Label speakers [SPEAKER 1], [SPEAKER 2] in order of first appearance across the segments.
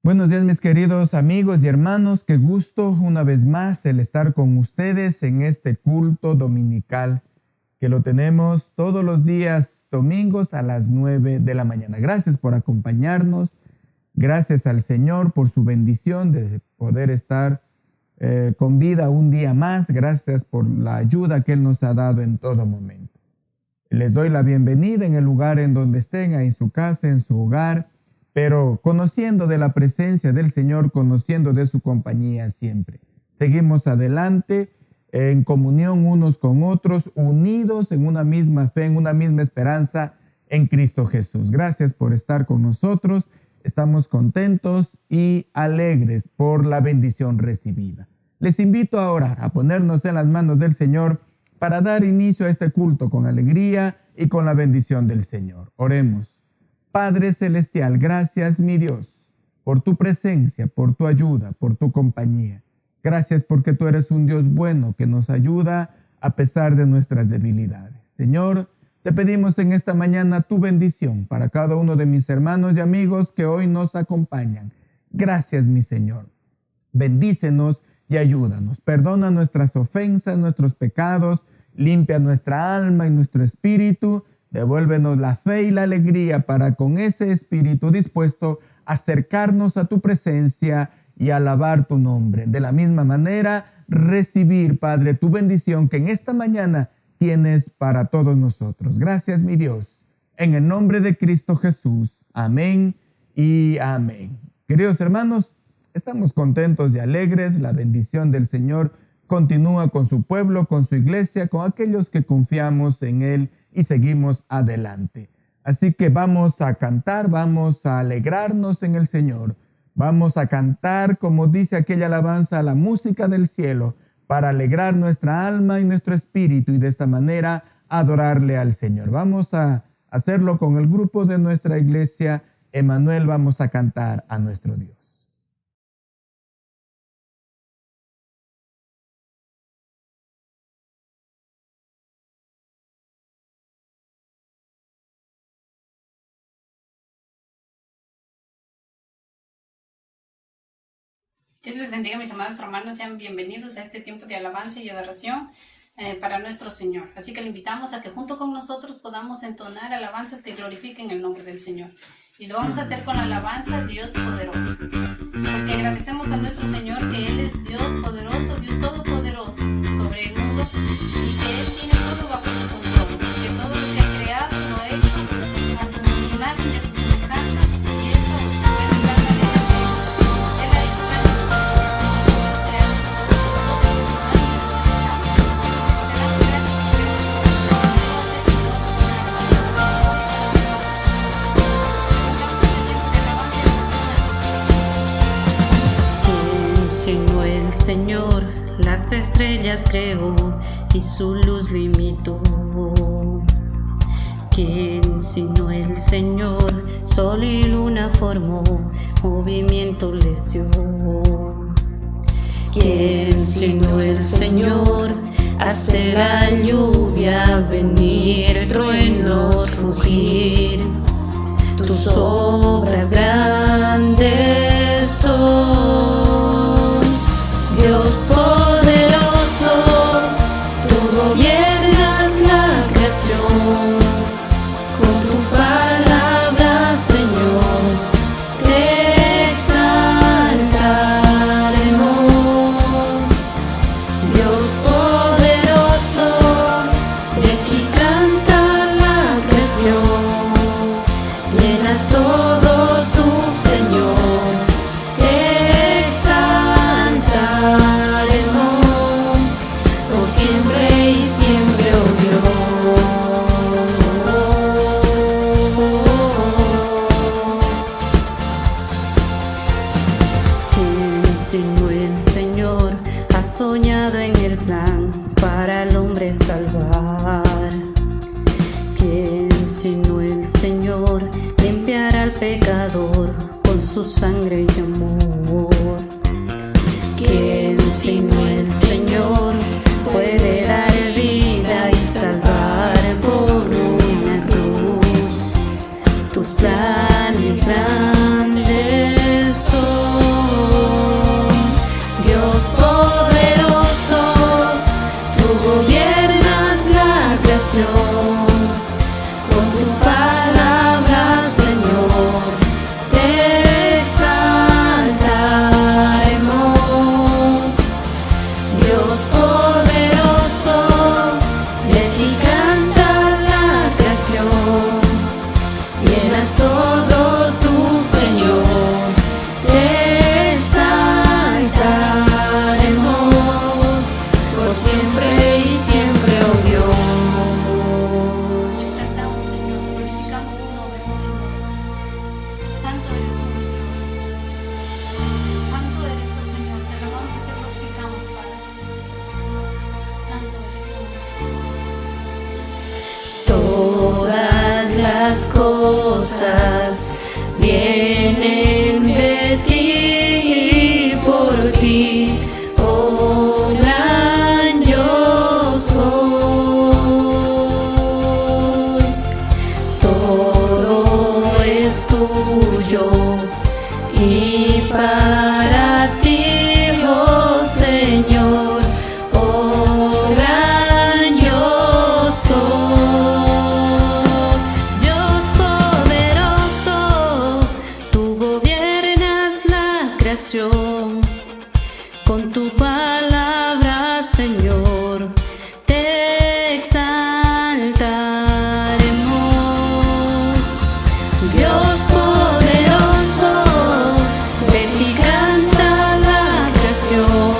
[SPEAKER 1] Buenos días, mis queridos amigos y hermanos. Qué gusto una vez más el estar con ustedes en este culto dominical que lo tenemos todos los días domingos a las 9 de la mañana. Gracias por acompañarnos. Gracias al Señor por su bendición de poder estar con vida un día más. Gracias por la ayuda que Él nos ha dado en todo momento. Les doy la bienvenida en el lugar en donde estén, en su casa, en su hogar, pero conociendo de la presencia del Señor, conociendo de su compañía siempre. Seguimos adelante en comunión unos con otros, unidos en una misma fe, en una misma esperanza en Cristo Jesús. Gracias por estar con nosotros. Estamos contentos y alegres por la bendición recibida. Les invito ahora a ponernos en las manos del Señor para dar inicio a este culto con alegría y con la bendición del Señor. Oremos. Padre Celestial, gracias, mi Dios, por tu presencia, por tu ayuda, por tu compañía. Gracias porque tú eres un Dios bueno que nos ayuda a pesar de nuestras debilidades. Señor, te pedimos en esta mañana tu bendición para cada uno de mis hermanos y amigos que hoy nos acompañan. Gracias, mi Señor. Bendícenos y ayúdanos. Perdona nuestras ofensas, nuestros pecados, limpia nuestra alma y nuestro espíritu. Devuélvenos la fe y la alegría para con ese espíritu dispuesto acercarnos a tu presencia y alabar tu nombre. De la misma manera, recibir, Padre, tu bendición que en esta mañana tienes para todos nosotros. Gracias, mi Dios. En el nombre de Cristo Jesús. Amén y amén. Queridos hermanos, estamos contentos y alegres. La bendición del Señor continúa con su pueblo, con su iglesia, con aquellos que confiamos en Él y seguimos adelante. Así que vamos a cantar, vamos a alegrarnos en el Señor. Vamos a cantar, como dice aquella alabanza, la música del cielo, para alegrar nuestra alma y nuestro espíritu y de esta manera adorarle al Señor. Vamos a hacerlo con el grupo de nuestra iglesia Emmanuel. Vamos a cantar a nuestro Dios.
[SPEAKER 2] Dios les bendiga, mis amados hermanos. Sean bienvenidos a este tiempo de alabanza y adoración para nuestro Señor. Así que le invitamos a que junto con nosotros podamos entonar alabanzas que glorifiquen el nombre del Señor. Y lo vamos a hacer con la alabanza Dios poderoso. Porque agradecemos a nuestro Señor que Él es Dios poderoso, Dios todopoderoso sobre el mundo y que Él tiene todo bajo su control. Que todo lo que ha creado lo ha hecho a su imagen y a su semejanza. Y esto fue de tal manera que Él ha hecho tantas cosas que hemos creado nosotros humanos. Le damos gracias y
[SPEAKER 3] Sino el Señor las estrellas creó y su luz limitó. ¿Quién sino el Señor sol y luna formó, movimiento les dio? ¿Quién sino el Señor hace la lluvia venir, truenos rugir? Tus obras grandes son, Dios poderoso, tú gobiernas la creación. Con tu palabra, Señor, te exaltaremos. Dios poderoso, de ti canta la creación. Llenas todo tu Señor, te exaltaremos por siempre y siempre, oh Dios. ¿Quién sino el Señor ha soñado en el plan para el hombre salvar? ¿Quién sino el Señor limpiará al pecador con su sangre y amor? ¿Quién sino el Señor puede dar vida y salvar por una cruz? Tus planes grandes son. creación. Con tu palabra, Señor, te exaltaremos. Dios poderoso, de ti canta la creación. Llenas todo tu Señor, te exaltaremos por siempre y siempre, oh Dios.
[SPEAKER 2] Exaltamos, Señor, glorificamos tu nombre, Señor. Santo eres tú, mi Dios. Santo eres tú, Señor. Te alabamos y te glorificamos, Padre. Santo eres tú.
[SPEAKER 3] Todas las cosas vienen de ti y por ti, oh gran yo soy. Todo es tuyo y para ti, oh Señor, oh gran yo soy. Dios poderoso, tú gobiernas la creación. Con tu palabra, Señor, te exaltaremos. Dios poderoso, de ti canta la creación.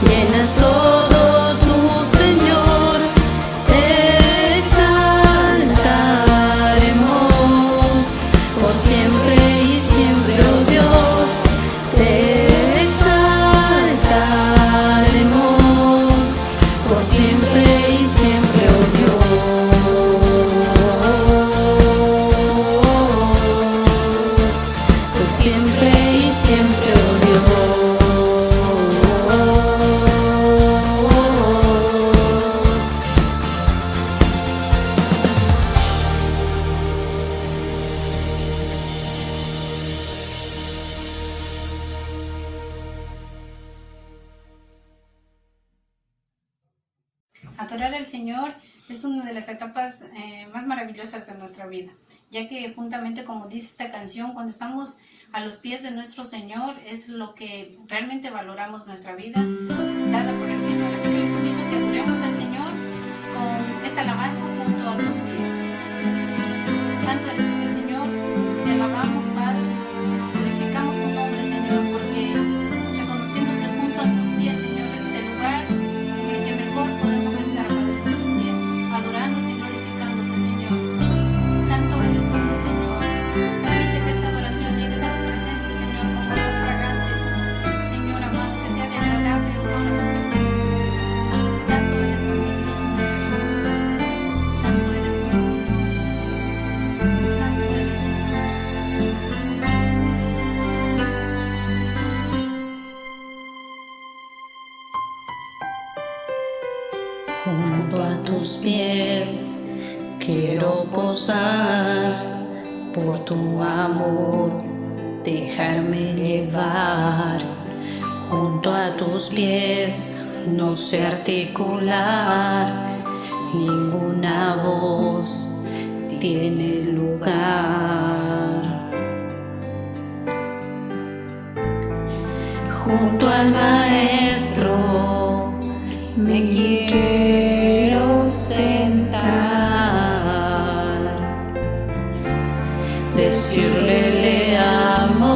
[SPEAKER 3] Llenas todo tu Señor, te exaltaremos por siempre y siempre, oh Dios. Te exaltaremos por siempre y siempre, oh Dios. Por siempre y siempre, oh Dios.
[SPEAKER 2] Adorar al Señor es una de las etapas más maravillosas de nuestra vida, ya que juntamente, como dice esta canción, cuando estamos a los pies de nuestro Señor es lo que realmente valoramos nuestra vida dada por el Señor. Así que les invito a que adoremos al Señor con esta alabanza junto a tus pies. Santo eres tú, mi Señor, te alabamos, Padre, glorificamos tu nombre, Señor, porque reconociendo que junto a tus pies, Señor, es el lugar en el que mejor podemos estar, Padre Celestial, adorándote y glorificándote, Señor. Santo eres tú, mi Señor. Permite que esta adoración llegue a tu presencia, Señor, como algo fragante. Señor amado, que sea de agradable olor a tu presencia, Señor. Santo eres tú, mi Dios, mi Rey. Santo eres tú, mi Señor. Santo eres, Señor.
[SPEAKER 3] Junto a tus pies quiero posar, por tu amor dejarme llevar. Junto a tus pies no sé articular, ninguna voz tiene lugar. Junto al Maestro me quiero sentar, decirle le amo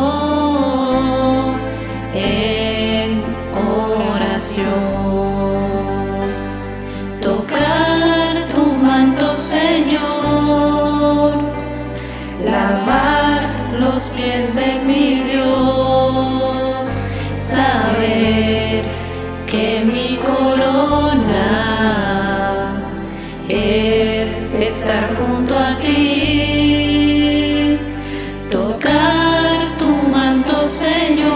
[SPEAKER 3] en oración, tocar tu manto, Señor, lavar los pies de mi Dios, saber que mi corona es estar junto a ti, tocar tu manto, Señor,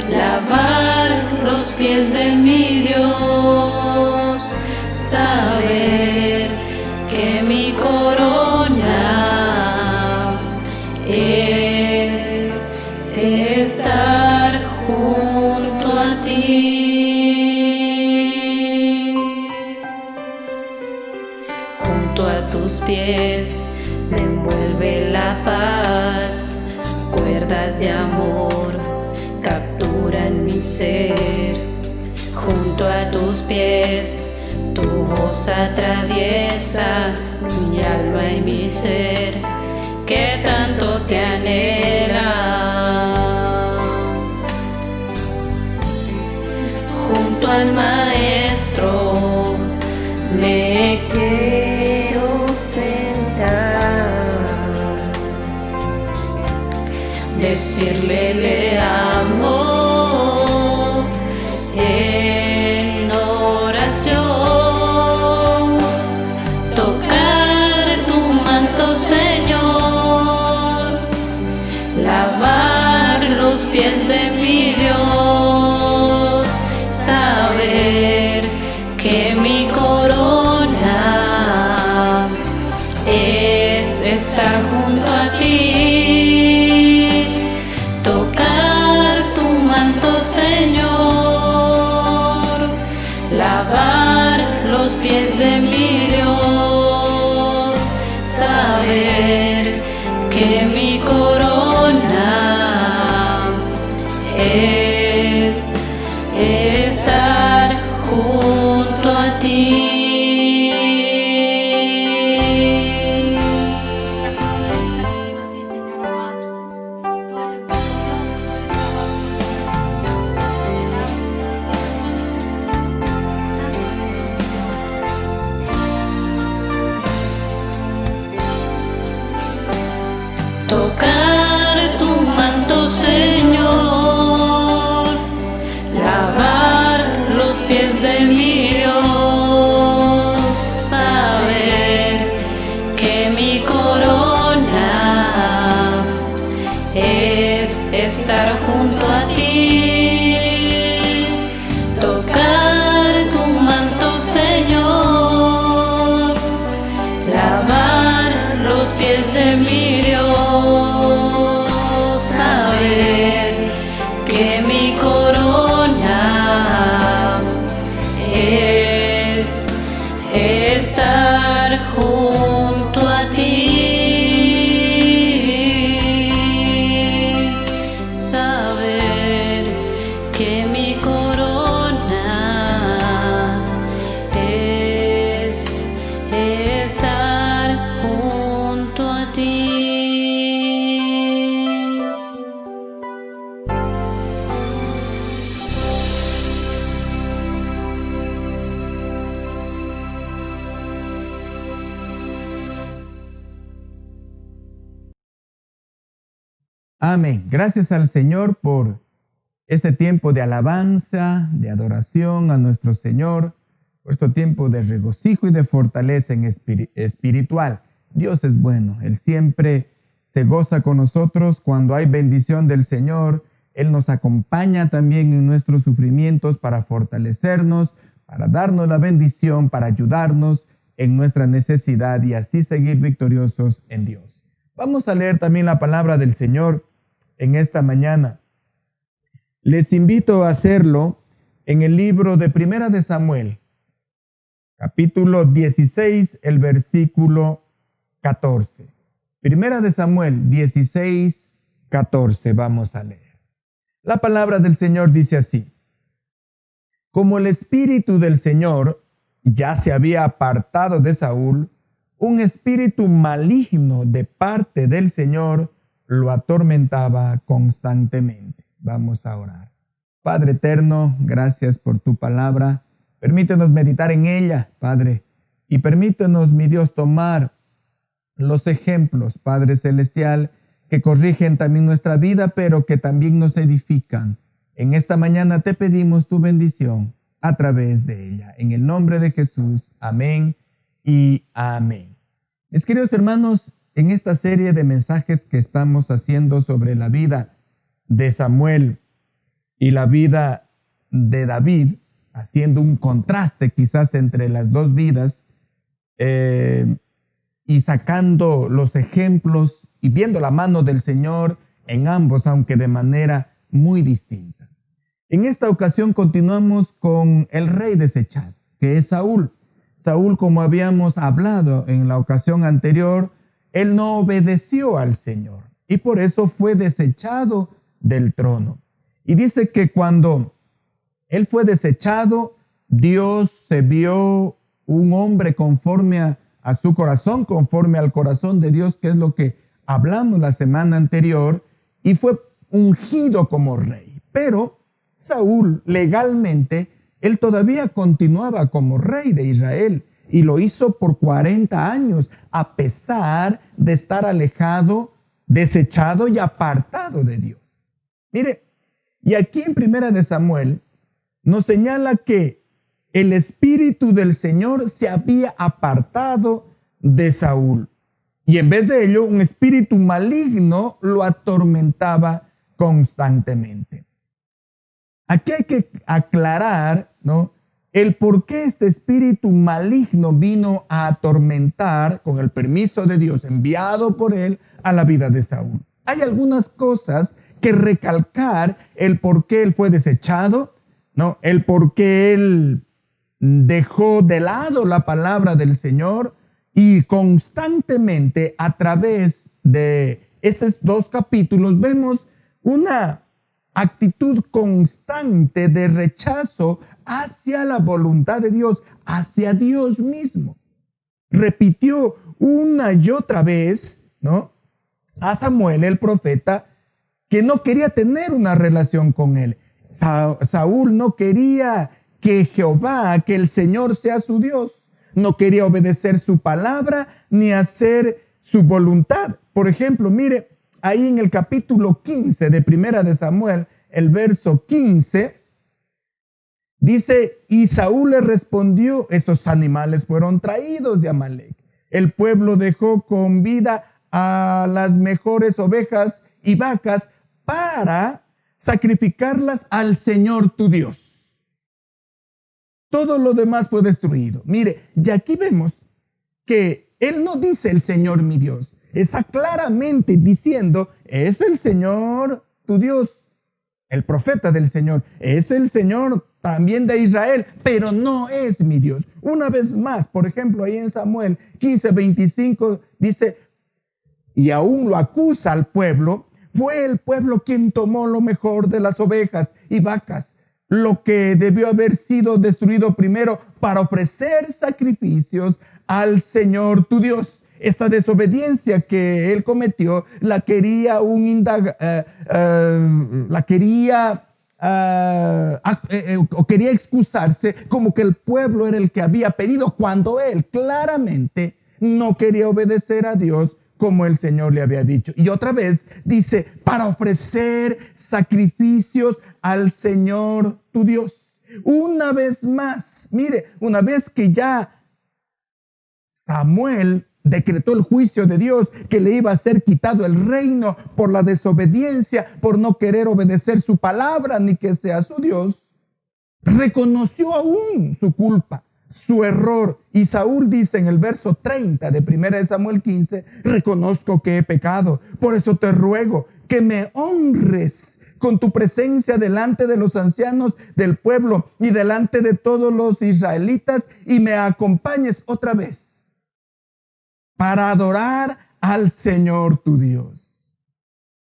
[SPEAKER 3] lavar los pies de mi Dios, saber que mi corona es estar junto a ti. olas de amor capturan mi ser. Junto a tus pies, tu voz atraviesa mi alma y mi ser, que tanto te anhela. Junto al Maestro me quiero sentar, decirle le amo en oración, tocar tu manto, Señor, lavar los pies de mi Dios, saber que mi corona es estar junto a ti, tocar tu manto, Señor, lavar los pies de mi Dios, saber que mi corona es estar junto a ti. Tocar tu manto, Señor, lavar los pies de mi Dios, saber que mi corona es estar junto a ti, tocar tu manto, Señor, lavar los pies de mi Dios, saber que mi corona es estar junto a ti, saber que mi corona es estar junto a ti.
[SPEAKER 1] Amén. Gracias al Señor por este tiempo de alabanza, de adoración a nuestro Señor, por este tiempo de regocijo y de fortaleza espiritual. Dios es bueno. Él siempre se goza con nosotros cuando hay bendición del Señor. Él nos acompaña también en nuestros sufrimientos para fortalecernos, para darnos la bendición, para ayudarnos en nuestra necesidad y así seguir victoriosos en Dios. Vamos a leer también la palabra del Señor en esta mañana. Les invito a hacerlo en el libro de Primera de Samuel, capítulo 16, el versículo 14. Primera de Samuel 16, 14, vamos a leer. La palabra del Señor dice así: como el espíritu del Señor ya se había apartado de Saúl, un espíritu maligno de parte del Señor lo atormentaba constantemente. Vamos a orar. Padre eterno, gracias por tu palabra. Permítenos meditar en ella, Padre, y permítenos, mi Dios, tomar los ejemplos, Padre Celestial, que corrigen también nuestra vida, pero que también nos edifican. En esta mañana te pedimos tu bendición a través de ella. En el nombre de Jesús, amén y amén. Mis queridos hermanos, en esta serie de mensajes que estamos haciendo sobre la vida de Samuel y la vida de David, haciendo un contraste quizás entre las dos vidas, y sacando los ejemplos y viendo la mano del Señor en ambos, aunque de manera muy distinta. En esta ocasión continuamos con el rey desechado, que es Saúl. Saúl, como habíamos hablado en la ocasión anterior, él no obedeció al Señor. y por eso fue desechado del trono. Y dice que cuando él fue desechado, Dios se vio un hombre conforme a su corazón, conforme al corazón de Dios, que es lo que hablamos la semana anterior, y fue ungido como rey. Pero Saúl, legalmente, él todavía continuaba como rey de Israel, y lo hizo por 40 años, a pesar de estar alejado, desechado y apartado de Dios. Mire, y aquí en Primera de Samuel nos señala que el espíritu del Señor se había apartado de Saúl. Y en vez de ello, un espíritu maligno lo atormentaba constantemente. Aquí hay que aclarar, ¿no?, el por qué este espíritu maligno vino a atormentar, con el permiso de Dios, enviado por él, a la vida de Saúl. Hay algunas cosas que recalcar, el por qué él fue desechado, ¿no?, el por qué él dejó de lado la palabra del Señor, y constantemente a través de estos 2 capítulos vemos una actitud constante de rechazo hacia la voluntad de Dios, hacia Dios mismo. Repitió una y otra vez, ¿no?, a Samuel el profeta, que no quería tener una relación con él. Saúl no quería que Jehová, que el Señor sea su Dios. No quería obedecer su palabra ni hacer su voluntad. Por ejemplo, mire, ahí en el capítulo 15 de Primera de Samuel, el verso 15, dice, y Saúl le respondió, esos animales fueron traídos de Amalec. El pueblo dejó con vida a las mejores ovejas y vacas para sacrificarlas al Señor tu Dios. Todo lo demás fue destruido. Mire, y aquí vemos que él no dice el Señor mi Dios. Está claramente diciendo, es el Señor tu Dios. El profeta del Señor es el Señor también de Israel, pero no es mi Dios. Una vez más, por ejemplo, ahí en Samuel 15:25 dice, y aún lo acusa al pueblo, fue el pueblo quien tomó lo mejor de las ovejas y vacas, lo que debió haber sido destruido primero para ofrecer sacrificios al Señor tu Dios. Esta desobediencia que él cometió la quería quería excusarse como que el pueblo era el que había pedido, cuando él claramente no quería obedecer a Dios como el Señor le había dicho. Y otra vez dice, para ofrecer sacrificios al Señor tu Dios. Una vez más, mire, una vez que ya Samuel decretó el juicio de Dios, que le iba a ser quitado el reino por la desobediencia, por no querer obedecer su palabra ni que sea su Dios, reconoció aún su culpa, su error. Y Saúl dice en el verso 30 de 1 Samuel 15, reconozco que he pecado, por eso te ruego que me honres con tu presencia delante de los ancianos del pueblo y delante de todos los israelitas, y me acompañes otra vez para adorar al Señor tu Dios.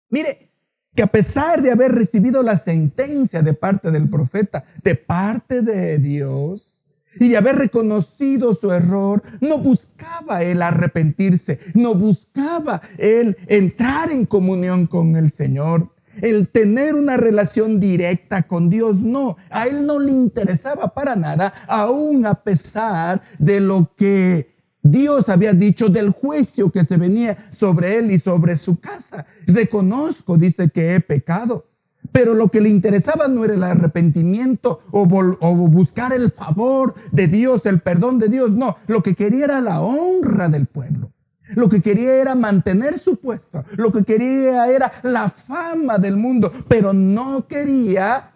[SPEAKER 1] Mire, que a pesar de haber recibido la sentencia de parte del profeta, de parte de Dios, y de haber reconocido su error, no buscaba él arrepentirse, no buscaba él entrar en comunión con el Señor, el tener una relación directa con Dios. No, a él no le interesaba para nada, aún a pesar de lo que Dios había dicho del juicio que se venía sobre él y sobre su casa. Reconozco, dice, que he pecado. Pero lo que le interesaba no era el arrepentimiento o buscar el favor de Dios, el perdón de Dios. No, lo que quería era la honra del pueblo. Lo que quería era mantener su puesto. Lo que quería era la fama del mundo. Pero no quería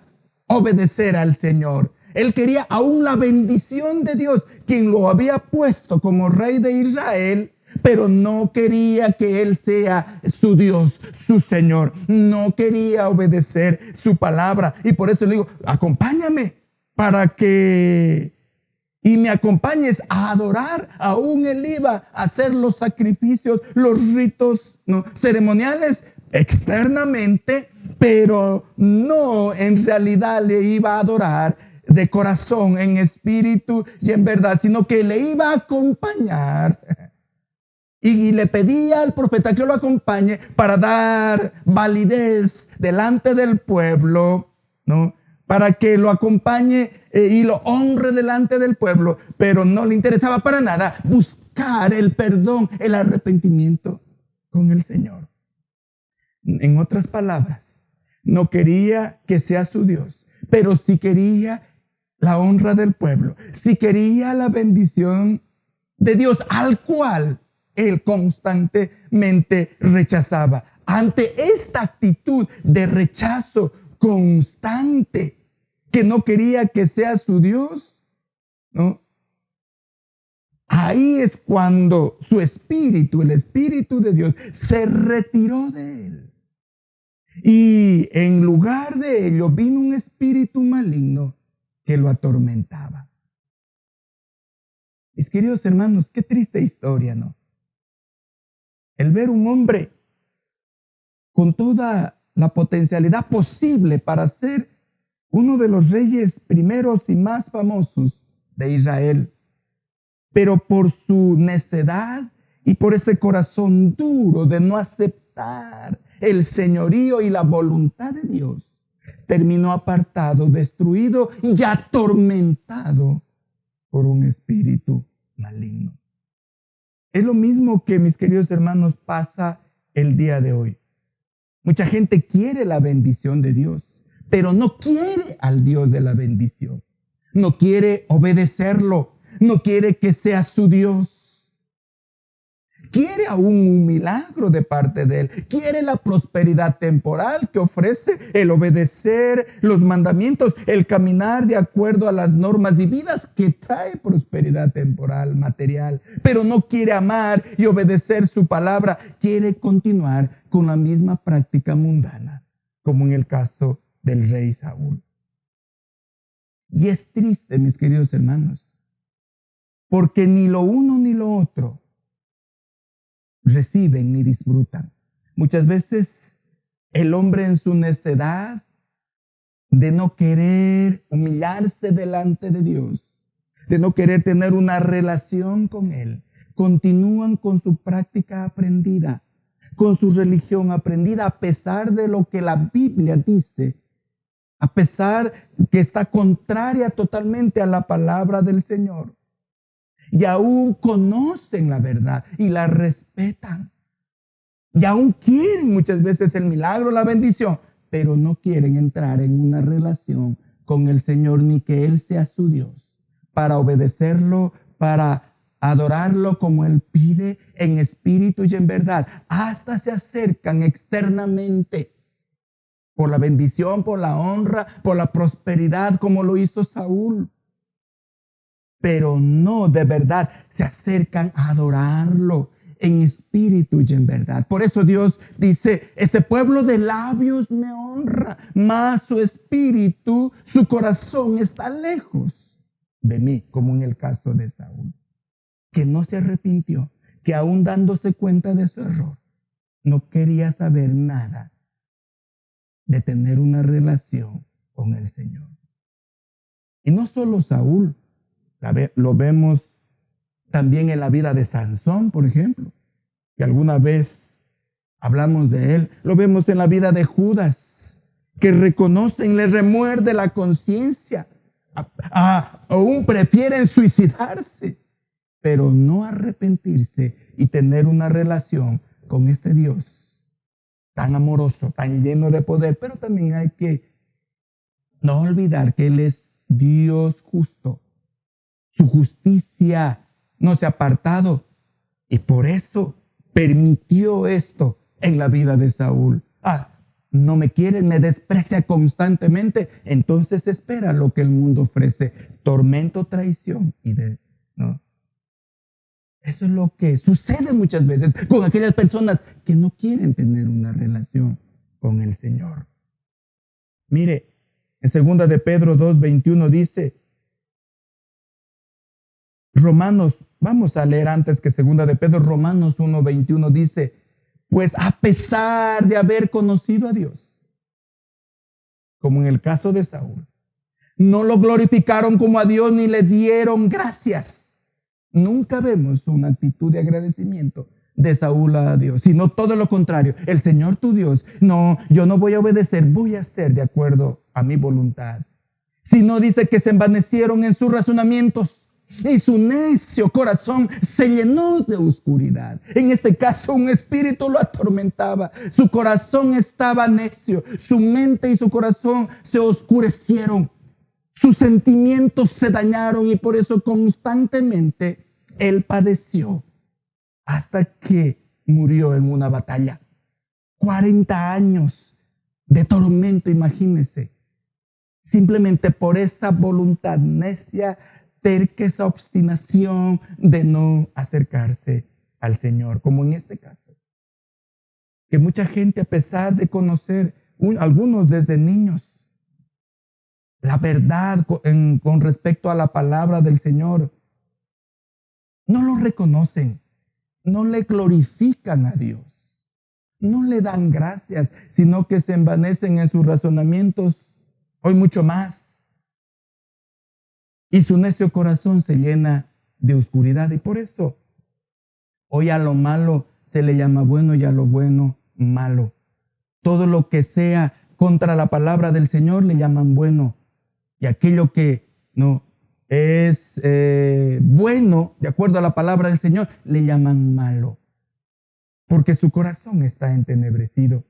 [SPEAKER 1] obedecer al Señor. Él quería aún la bendición de Dios, quien lo había puesto como rey de Israel, pero no quería que él sea su Dios, su Señor. No quería obedecer su palabra. Y por eso le digo, acompáñame para que y me acompañes a adorar. Aún él iba a hacer los sacrificios, los ritos, ¿no?, ceremoniales externamente, pero no en realidad le iba a adorar de corazón, en espíritu y en verdad, sino que le iba a acompañar. Y le pedía al profeta que lo acompañe para dar validez delante del pueblo, ¿no?, para que lo acompañe y lo honre delante del pueblo, pero no le interesaba para nada buscar el perdón, el arrepentimiento con el Señor. En otras palabras, no quería que sea su Dios, pero sí quería la honra del pueblo, sí quería la bendición de Dios, al cual él constantemente rechazaba. Ante esta actitud de rechazo constante, que no quería que sea su Dios, ¿no?, ahí es cuando su espíritu, el espíritu de Dios, se retiró de él. Y en lugar de ello vino un espíritu maligno que lo atormentaba. Mis queridos hermanos, qué triste historia, ¿no? El ver un hombre con toda la potencialidad posible para ser uno de los reyes primeros y más famosos de Israel, pero por su necedad y por ese corazón duro de no aceptar el señorío y la voluntad de Dios, terminó apartado, destruido y atormentado por un espíritu maligno. Es lo mismo que, mis queridos hermanos, pasa el día de hoy. Mucha gente quiere la bendición de Dios, pero no quiere al Dios de la bendición. No quiere obedecerlo, no quiere que sea su Dios. Quiere aún un milagro de parte de Él. Quiere la prosperidad temporal que ofrece el obedecer los mandamientos, el caminar de acuerdo a las normas divinas que trae prosperidad temporal, material. Pero no quiere amar y obedecer su palabra. Quiere continuar con la misma práctica mundana, como en el caso del rey Saúl. Y es triste, mis queridos hermanos, porque ni lo uno ni lo otro reciben ni disfrutan. Muchas veces el hombre, en su necedad de no querer humillarse delante de Dios, de no querer tener una relación con Él, continúan con su práctica aprendida, con su religión aprendida, a pesar de lo que la Biblia dice, a pesar que está contraria totalmente a la palabra del Señor. Y aún conocen la verdad y la respetan. Y aún quieren muchas veces el milagro, la bendición, pero no quieren entrar en una relación con el Señor, ni que Él sea su Dios, para obedecerlo, para adorarlo como Él pide, en espíritu y en verdad. Hasta se acercan externamente por la bendición, por la honra, por la prosperidad, como lo hizo Saúl. Pero no de verdad se acercan a adorarlo en espíritu y en verdad. Por eso Dios dice, este pueblo de labios me honra, mas su espíritu, su corazón está lejos de mí, como en el caso de Saúl, que no se arrepintió, que aún dándose cuenta de su error, no quería saber nada de tener una relación con el Señor. Y no solo Saúl, lo vemos también en la vida de Sansón, por ejemplo, que alguna vez hablamos de él. Lo vemos en la vida de Judas, que reconocen, le remuerde la conciencia. Aún prefieren suicidarse, pero no arrepentirse y tener una relación con este Dios tan amoroso, tan lleno de poder. Pero también hay que no olvidar que Él es Dios justo. Su justicia no se ha apartado y por eso permitió esto en la vida de Saúl. No me quiere, me desprecia constantemente. Entonces espera lo que el mundo ofrece: tormento, traición ¿no? Eso es lo que sucede muchas veces con aquellas personas que no quieren tener una relación con el Señor. Mire, en 2 de Pedro 2:21 dice: Romanos, vamos a leer antes que segunda de Pedro, Romanos 1:21 dice, pues a pesar de haber conocido a Dios, como en el caso de Saúl, no lo glorificaron como a Dios ni le dieron gracias. Nunca vemos una actitud de agradecimiento de Saúl a Dios, sino todo lo contrario. El Señor tu Dios, no, yo no voy a obedecer, voy a hacer de acuerdo a mi voluntad. Sino dice que se envanecieron en sus razonamientos y su necio corazón se llenó de oscuridad. En este caso, un espíritu lo atormentaba. Su corazón estaba necio, su mente y su corazón se oscurecieron. Sus sentimientos se dañaron y por eso constantemente él padeció hasta que murió en una batalla. 40 años de tormento, imagínense. Simplemente por esa voluntad necia, terca, esa obstinación de no acercarse al Señor, como en este caso. Que mucha gente, a pesar de conocer, algunos desde niños, la verdad con respecto a la palabra del Señor, no lo reconocen, no le glorifican a Dios, no le dan gracias, sino que se envanecen en sus razonamientos, hoy mucho más. Y su necio corazón se llena de oscuridad. Y por eso, hoy a lo malo se le llama bueno y a lo bueno malo. Todo lo que sea contra la palabra del Señor le llaman bueno. Y aquello que no es bueno, de acuerdo a la palabra del Señor, le llaman malo. Porque su corazón está entenebrecido.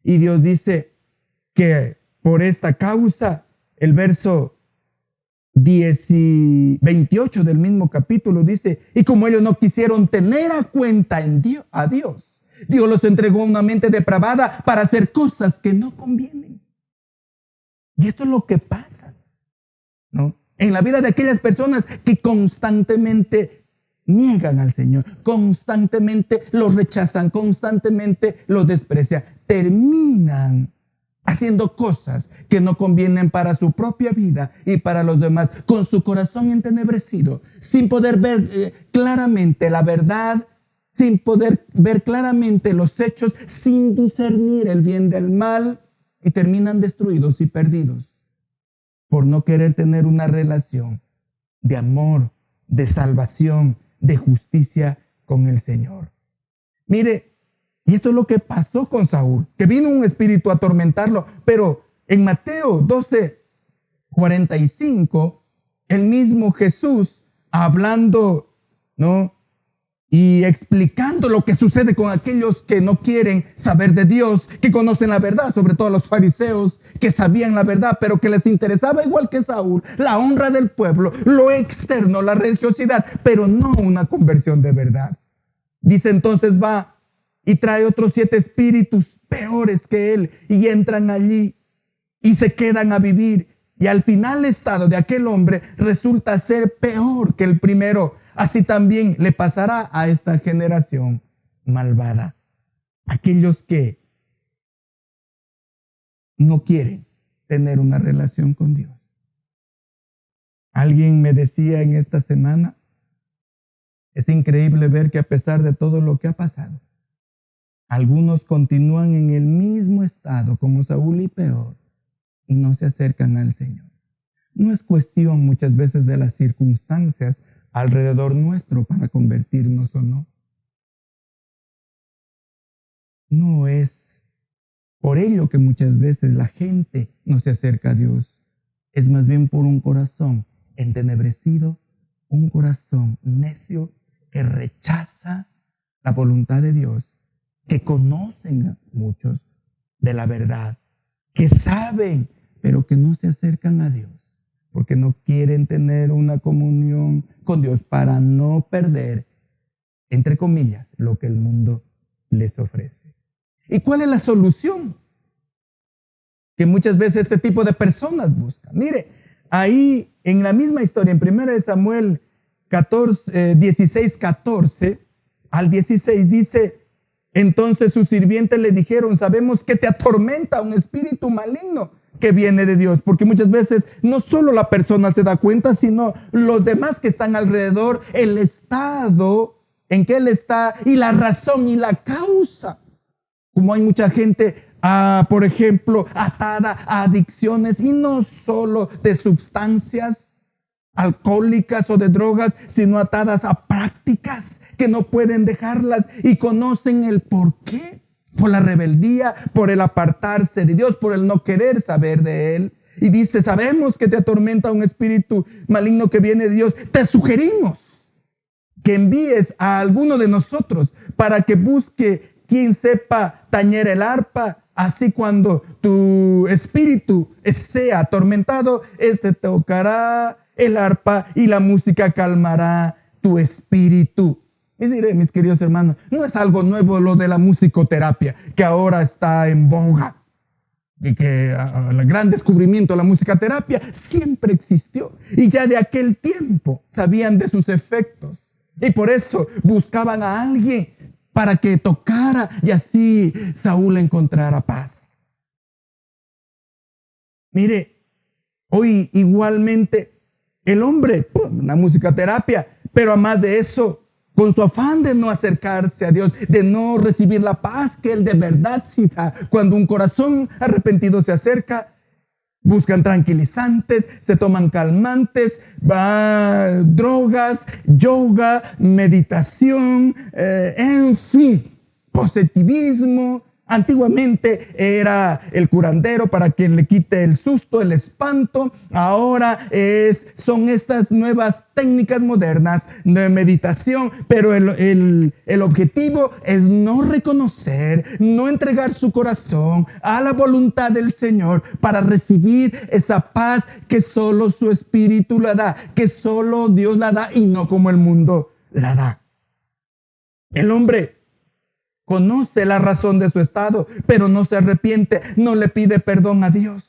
[SPEAKER 1] Y Dios dice que por esta causa, el verso 28 del mismo capítulo dice, y como ellos no quisieron tener a cuenta a Dios, Dios los entregó a una mente depravada para hacer cosas que no convienen. Y esto es lo que pasa, ¿no? En la vida de aquellas personas que constantemente niegan al Señor, constantemente lo rechazan, constantemente lo desprecian, terminan haciendo cosas que no convienen para su propia vida y para los demás, con su corazón entenebrecido, sin poder ver claramente la verdad, sin poder ver claramente los hechos, sin discernir el bien del mal, y terminan destruidos y perdidos por no querer tener una relación de amor, de salvación, de justicia con el Señor. Mire, y esto es lo que pasó con Saúl, que vino un espíritu a atormentarlo, pero en Mateo 12:45, el mismo Jesús hablando, ¿no?, y explicando lo que sucede con aquellos que no quieren saber de Dios, que conocen la verdad, sobre todo los fariseos, que sabían la verdad, pero que les interesaba igual que Saúl, la honra del pueblo, lo externo, la religiosidad, pero no una conversión de verdad. Dice entonces va y trae otros 7 espíritus peores que él y entran allí y se quedan a vivir. Y al final el estado de aquel hombre resulta ser peor que el primero. Así también le pasará a esta generación malvada. Aquellos que no quieren tener una relación con Dios. Alguien me decía en esta semana, es increíble ver que a pesar de todo lo que ha pasado, algunos continúan en el mismo estado como Saúl y peor, y no se acercan al Señor. No es cuestión muchas veces de las circunstancias alrededor nuestro para convertirnos o no. No es por ello que muchas veces la gente no se acerca a Dios. Es más bien por un corazón entenebrecido, un corazón necio que rechaza la voluntad de Dios, que conocen a muchos de la verdad, que saben, pero que no se acercan a Dios, porque no quieren tener una comunión con Dios para no perder, entre comillas, lo que el mundo les ofrece. ¿Y cuál es la solución que muchas veces este tipo de personas buscan? Mire, ahí en la misma historia, en 1 Samuel 16:14 al 16 dice, entonces sus sirvientes le dijeron, sabemos que te atormenta un espíritu maligno que viene de Dios, porque muchas veces no solo la persona se da cuenta, sino los demás que están alrededor, el estado en que él está y la razón y la causa. Como hay mucha gente, por ejemplo, atada a adicciones y no solo de sustancias alcohólicas o de drogas, sino atadas a prácticas que no pueden dejarlas y conocen el por qué. Por la rebeldía, por el apartarse de Dios, por el no querer saber de Él. Y dice, sabemos que te atormenta un espíritu maligno que viene de Dios. Te sugerimos que envíes a alguno de nosotros para que busque quien sepa tañer el arpa. Así cuando tu espíritu sea atormentado, tocará el arpa y la música calmará tu espíritu. Y diré, mis queridos hermanos, no es algo nuevo lo de la musicoterapia, que ahora está en boga. Y que el gran descubrimiento de la musicoterapia siempre existió. Y ya de aquel tiempo sabían de sus efectos. Y por eso buscaban a alguien para que tocara y así Saúl encontrara paz. Mire, hoy igualmente el hombre, una musicoterapia, pero además de eso, con su afán de no acercarse a Dios, de no recibir la paz que Él de verdad sí da. Cuando un corazón arrepentido se acerca, buscan tranquilizantes, se toman calmantes, drogas, yoga, meditación, en fin, positivismo. Antiguamente era el curandero para que le quite el susto, el espanto. Ahora son estas nuevas técnicas modernas de meditación, pero el objetivo es no reconocer, no entregar su corazón a la voluntad del Señor para recibir esa paz que solo su Espíritu la da, que solo Dios la da y no como el mundo la da. El hombre conoce la razón de su estado, pero no se arrepiente, no le pide perdón a Dios.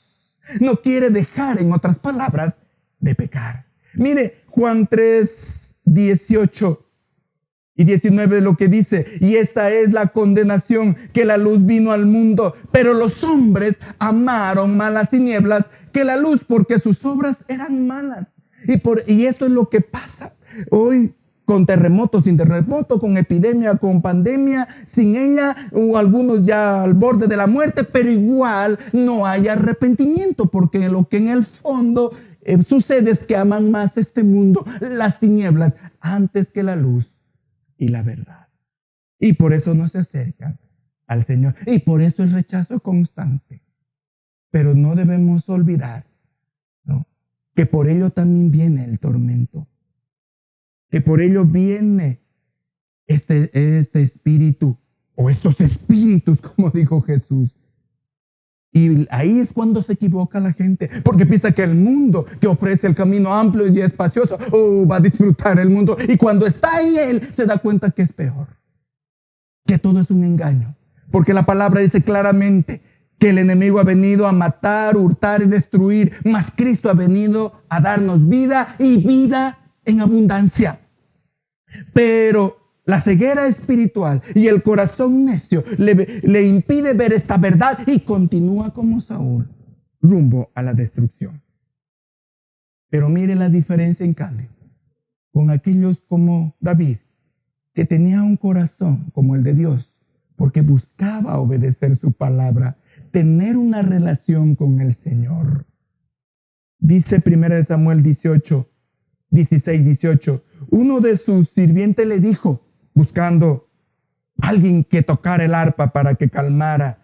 [SPEAKER 1] No quiere dejar, en otras palabras, de pecar. Mire, Juan 3, 18 y 19 lo que dice, y esta es la condenación, que la luz vino al mundo, pero los hombres amaron más las tinieblas que la luz, porque sus obras eran malas. Y esto es lo que pasa hoy. Con terremoto, sin terremoto, con epidemia, con pandemia, sin ella, o algunos ya al borde de la muerte, pero igual no hay arrepentimiento, porque lo que en el fondo sucede es que aman más este mundo, las tinieblas, antes que la luz y la verdad. Y por eso no se acercan al Señor, y por eso el rechazo constante. Pero no debemos olvidar, ¿no?, que por ello también viene el tormento. Que por ello viene este espíritu, o estos espíritus, como dijo Jesús. Y ahí es cuando se equivoca la gente, porque piensa que el mundo que ofrece el camino amplio y espacioso, va a disfrutar el mundo. Y cuando está en él, se da cuenta que es peor, que todo es un engaño. Porque la palabra dice claramente que el enemigo ha venido a matar, hurtar y destruir, mas Cristo ha venido a darnos vida y vida en abundancia. Pero la ceguera espiritual y el corazón necio le impide ver esta verdad y continúa como Saúl, rumbo a la destrucción. Pero mire la diferencia en cambio con aquellos como David, que tenía un corazón como el de Dios, porque buscaba obedecer su palabra, tener una relación con el Señor. Dice 1 Samuel 16, 18. Uno de sus sirvientes le dijo, buscando alguien que tocara el arpa para que calmara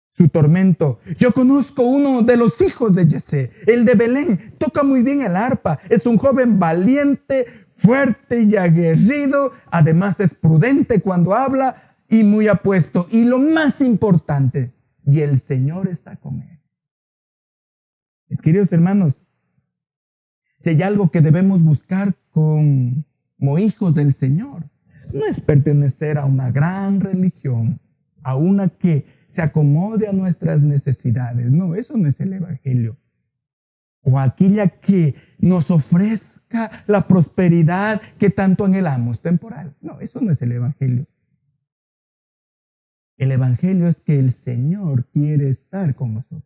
[SPEAKER 1] su tormento: yo conozco uno de los hijos de Yesé, el de Belén, toca muy bien el arpa, es un joven valiente, fuerte y aguerrido, además es prudente cuando habla y muy apuesto, y lo más importante, y el Señor está con él. Mis queridos hermanos, si hay algo que debemos buscar como hijos del Señor, no es pertenecer a una gran religión, a una que se acomode a nuestras necesidades. No, eso no es el Evangelio. O aquella que nos ofrezca la prosperidad que tanto anhelamos, temporal. No, eso no es el Evangelio. El Evangelio es que el Señor quiere estar con nosotros,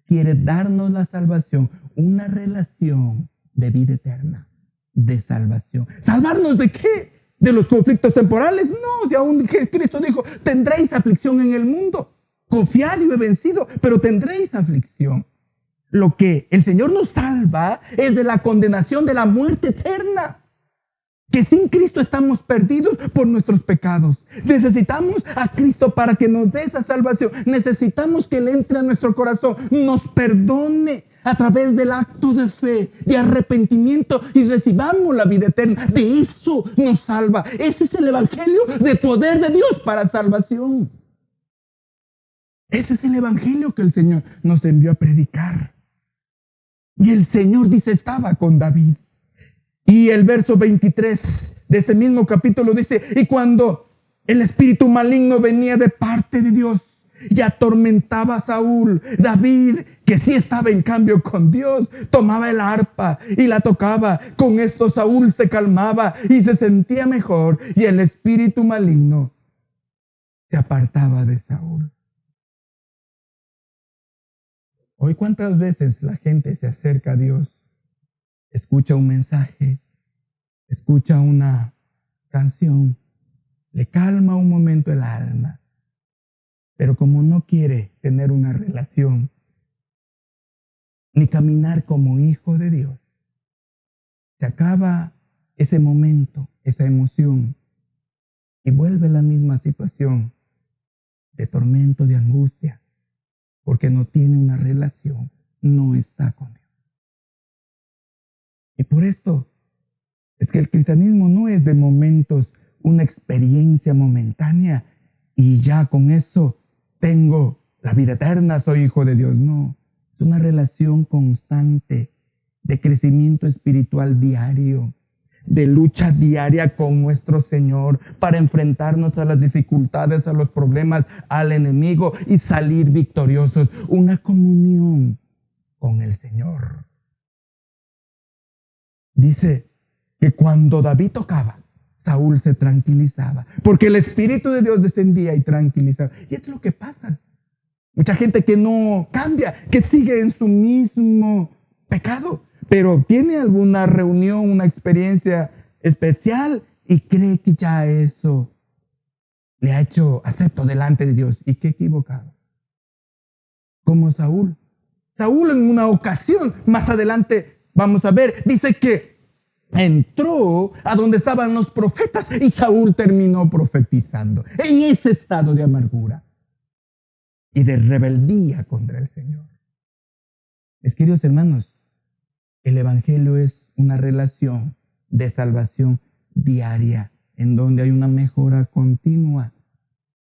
[SPEAKER 1] quiere darnos la salvación, una relación de vida eterna, de salvación. ¿Salvarnos de qué? ¿De los conflictos temporales? No, ya aún Cristo dijo, tendréis aflicción en el mundo. Confiad y he vencido, pero tendréis aflicción. Lo que el Señor nos salva es de la condenación de la muerte eterna. Que sin Cristo estamos perdidos por nuestros pecados. Necesitamos a Cristo para que nos dé esa salvación. Necesitamos que Él entre a nuestro corazón, nos perdone a través del acto de fe, de arrepentimiento y recibamos la vida eterna. De eso nos salva. Ese es el evangelio de poder de Dios para salvación. Ese es el evangelio que el Señor nos envió a predicar. Y el Señor dice, estaba con David. Y el verso 23 de este mismo capítulo dice, y cuando el espíritu maligno venía de parte de Dios y atormentaba a Saúl, David, que sí estaba en cambio con Dios, tomaba el arpa y la tocaba. Con esto Saúl se calmaba y se sentía mejor, y el espíritu maligno se apartaba de Saúl. Hoy, ¿cuántas veces la gente se acerca a Dios? Escucha un mensaje, escucha una canción, le calma un momento el alma, pero como no quiere tener una relación, ni caminar como hijo de Dios, se acaba ese momento, esa emoción, y vuelve la misma situación de tormento, de angustia, porque no tiene una relación, no está con Dios. Y por esto es que el cristianismo no es de momentos, una experiencia momentánea y ya con eso tengo la vida eterna, soy hijo de Dios. No, es una relación constante de crecimiento espiritual diario, de lucha diaria con nuestro Señor para enfrentarnos a las dificultades, a los problemas, al enemigo y salir victoriosos. Una comunión con el Señor. Dice que cuando David tocaba, Saúl se tranquilizaba, porque el Espíritu de Dios descendía y tranquilizaba. Y es lo que pasa. Mucha gente que no cambia, que sigue en su mismo pecado, pero tiene alguna reunión, una experiencia especial y cree que ya eso le ha hecho acepto delante de Dios. Y qué equivocado. Como Saúl. Saúl en una ocasión, más adelante vamos a ver, dice que entró a donde estaban los profetas y Saúl terminó profetizando en ese estado de amargura y de rebeldía contra el Señor. Mis queridos hermanos, el evangelio es una relación de salvación diaria en donde hay una mejora continua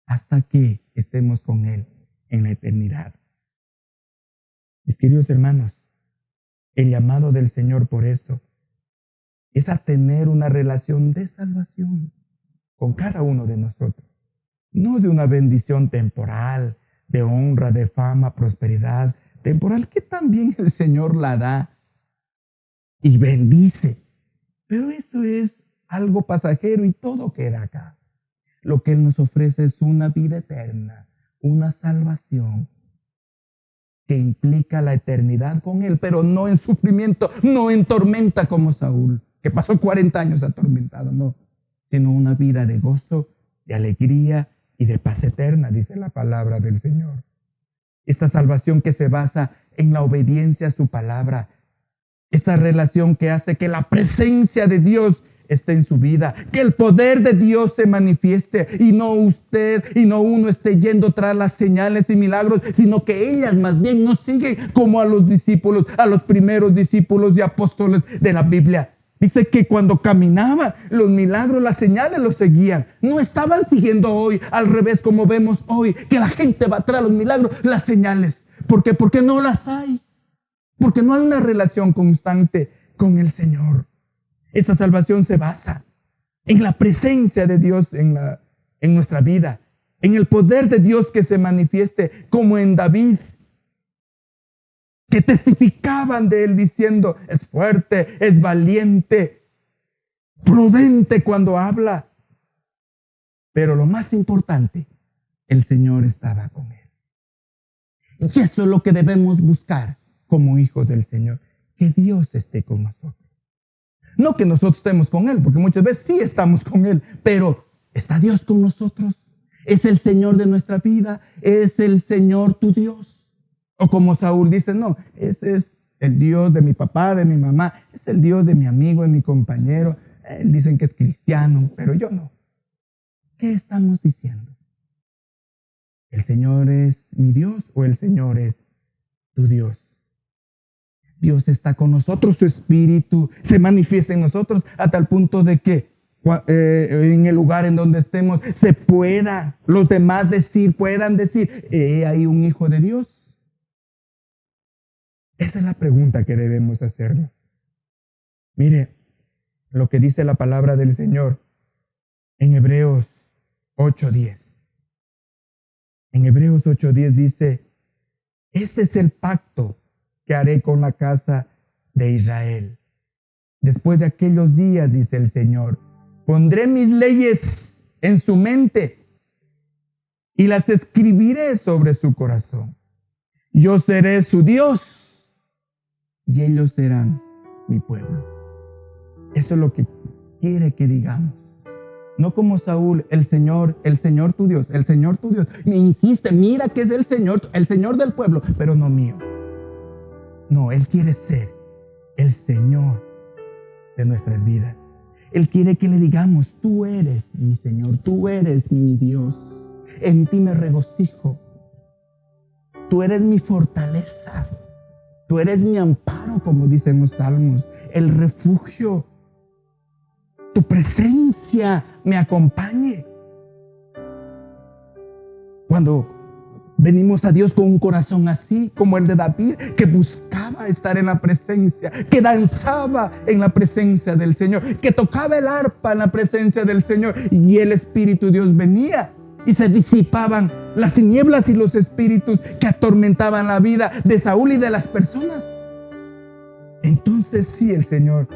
[SPEAKER 1] hasta que estemos con Él en la eternidad. Mis queridos hermanos, el llamado del Señor por esto es a tener una relación de salvación con cada uno de nosotros. No de una bendición temporal, de honra, de fama, prosperidad temporal, que también el Señor la da y bendice. Pero eso es algo pasajero y todo queda acá. Lo que Él nos ofrece es una vida eterna, una salvación que implica la eternidad con Él, pero no en sufrimiento, no en tormenta como Saúl, que pasó 40 años atormentado, no, sino una vida de gozo, de alegría y de paz eterna, dice la palabra del Señor. Esta salvación que se basa en la obediencia a su palabra, esta relación que hace que la presencia de Dios esté en su vida, que el poder de Dios se manifieste y no usted y no uno esté yendo tras las señales y milagros, sino que ellas más bien nos siguen como a los discípulos, a los primeros discípulos y apóstoles de la Biblia. Dice que cuando caminaban, los milagros, las señales los seguían. No estaban siguiendo hoy, al revés como vemos hoy, que la gente va tras los milagros, las señales. ¿Por qué? Porque no las hay. Porque no hay una relación constante con el Señor. Esta salvación se basa en la presencia de Dios en nuestra vida, en el poder de Dios que se manifieste, como en David, que testificaban de él diciendo, es fuerte, es valiente, prudente cuando habla. Pero lo más importante, el Señor estaba con él. Y eso es lo que debemos buscar como hijos del Señor, que Dios esté con nosotros. No que nosotros estemos con Él, porque muchas veces sí estamos con Él, pero ¿está Dios con nosotros? ¿Es el Señor de nuestra vida? ¿Es el Señor tu Dios? O como Saúl dice, no, ese es el Dios de mi papá, de mi mamá, es el Dios de mi amigo, de mi compañero. Dicen que es cristiano, pero yo no. ¿Qué estamos diciendo? ¿El Señor es mi Dios o el Señor es tu Dios? Dios está con nosotros, su Espíritu se manifiesta en nosotros a tal punto de que en el lugar en donde estemos los demás puedan decir, hay un hijo de Dios. Esa es la pregunta que debemos hacernos. Mire lo que dice la palabra del Señor en Hebreos 8:10. En Hebreos 8:10 dice, este es el pacto que haré con la casa de Israel. Después de aquellos días, dice el Señor, pondré mis leyes en su mente y las escribiré sobre su corazón. Yo seré su Dios y ellos serán mi pueblo. Eso es lo que quiere que digamos. No como Saúl, el Señor tu Dios, el Señor tu Dios. Me insiste, mira que es el Señor del pueblo, pero no mío. No, Él quiere ser el Señor de nuestras vidas. Él quiere que le digamos, tú eres mi Señor, tú eres mi Dios. En ti me regocijo. Tú eres mi fortaleza. Tú eres mi amparo, como dicen los salmos, el refugio. Tu presencia me acompañe. Cuando venimos a Dios con un corazón así, como el de David, que buscaba estar en la presencia, que danzaba en la presencia del Señor, que tocaba el arpa en la presencia del Señor, y el Espíritu de Dios venía y se disipaban las tinieblas y los espíritus que atormentaban la vida de Saúl y de las personas. Entonces sí, el Señor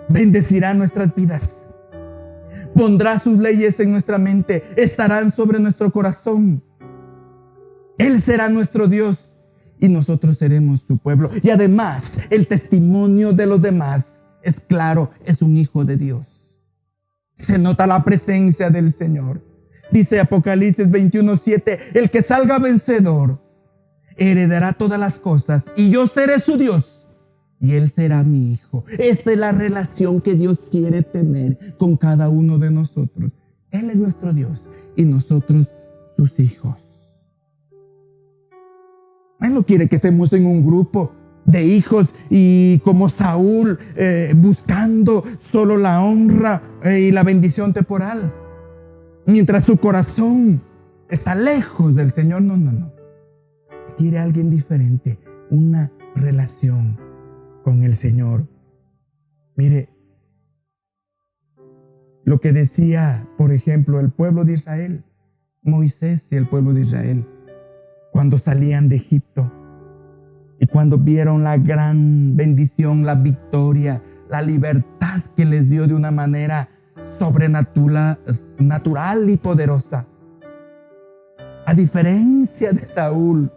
[SPEAKER 1] bendecirá nuestras vidas. Pondrá sus leyes en nuestra mente, estarán sobre nuestro corazón. Él será nuestro Dios y nosotros seremos su pueblo. Y además, el testimonio de los demás es claro, es un hijo de Dios. Se nota la presencia del Señor. Dice Apocalipsis 21:7, el que salga vencedor heredará todas las cosas y yo seré su Dios y Él será mi hijo. Esta es la relación que Dios quiere tener con cada uno de nosotros. Él es nuestro Dios y nosotros sus hijos. Él no quiere que estemos en un grupo de hijos y como Saúl buscando solo la honra y la bendición temporal, mientras su corazón está lejos del Señor. No. Quiere alguien diferente, una relación con el Señor. Mire, lo que decía, por ejemplo, el pueblo de Israel, Moisés y el pueblo de Israel, cuando salían de Egipto y cuando vieron la gran bendición, la victoria, la libertad que les dio de una manera sobrenatural y poderosa. A diferencia de Saúl,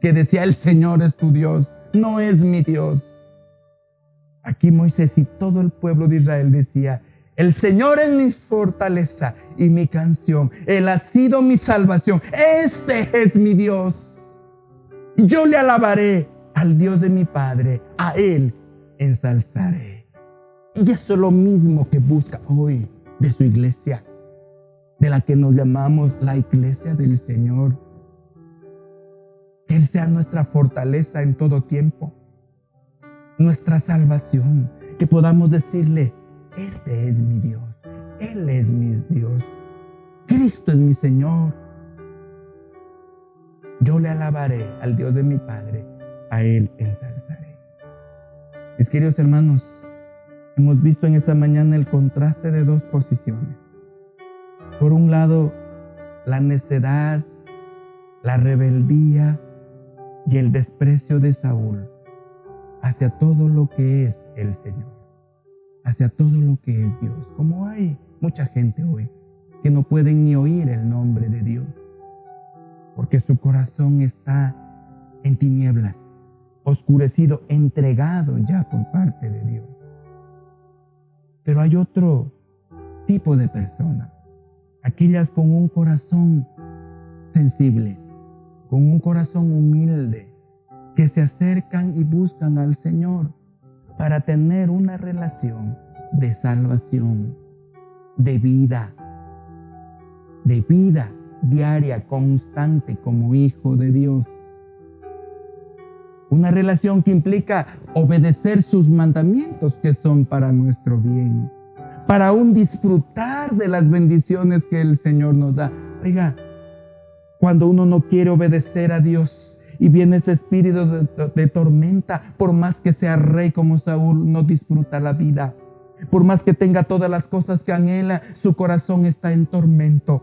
[SPEAKER 1] que decía, el Señor es tu Dios, no es mi Dios. Aquí Moisés y todo el pueblo de Israel decía, el Señor es mi fortaleza y mi canción. Él ha sido mi salvación. Este es mi Dios. Yo le alabaré al Dios de mi Padre. A Él ensalzaré. Y eso es lo mismo que busca hoy de su iglesia, de la que nos llamamos la iglesia del Señor. Que Él sea nuestra fortaleza en todo tiempo, nuestra salvación, que podamos decirle, este es mi Dios, Él es mi Dios, Cristo es mi Señor. Yo le alabaré al Dios de mi Padre, a Él ensalzaré. Mis queridos hermanos, hemos visto en esta mañana el contraste de dos posiciones. Por un lado, la necedad, la rebeldía y el desprecio de Saúl hacia todo lo que es el Señor, hacia todo lo que es Dios. Como hay mucha gente hoy que no pueden ni oír el nombre de Dios. porque su corazón está en tinieblas, oscurecido, entregado ya por parte de Dios. Pero hay otro tipo de personas, aquellas con un corazón sensible, con un corazón humilde, que se acercan y buscan al Señor para tener una relación de salvación, de vida diaria, constante como hijo de Dios. Una relación que implica obedecer sus mandamientos, que son para nuestro bien, para aún disfrutar de las bendiciones que el Señor nos da. Oiga, cuando uno no quiere obedecer a Dios y viene este espíritu de tormenta, por más que sea rey como Saúl, no disfruta la vida. Por más que tenga todas las cosas que anhela, su corazón está en tormento.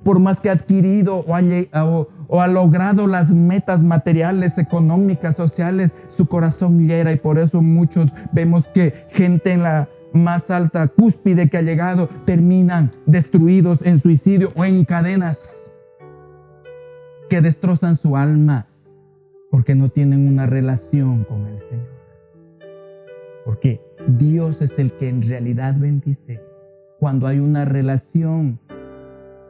[SPEAKER 1] Por más que ha adquirido o ha logrado las metas materiales, económicas, sociales, su corazón hiera, y por eso muchos vemos que gente en la más alta cúspide que ha llegado terminan destruidos en suicidio o en cadenas que destrozan su alma porque no tienen una relación con el Señor. Porque Dios es el que en realidad bendice cuando hay una relación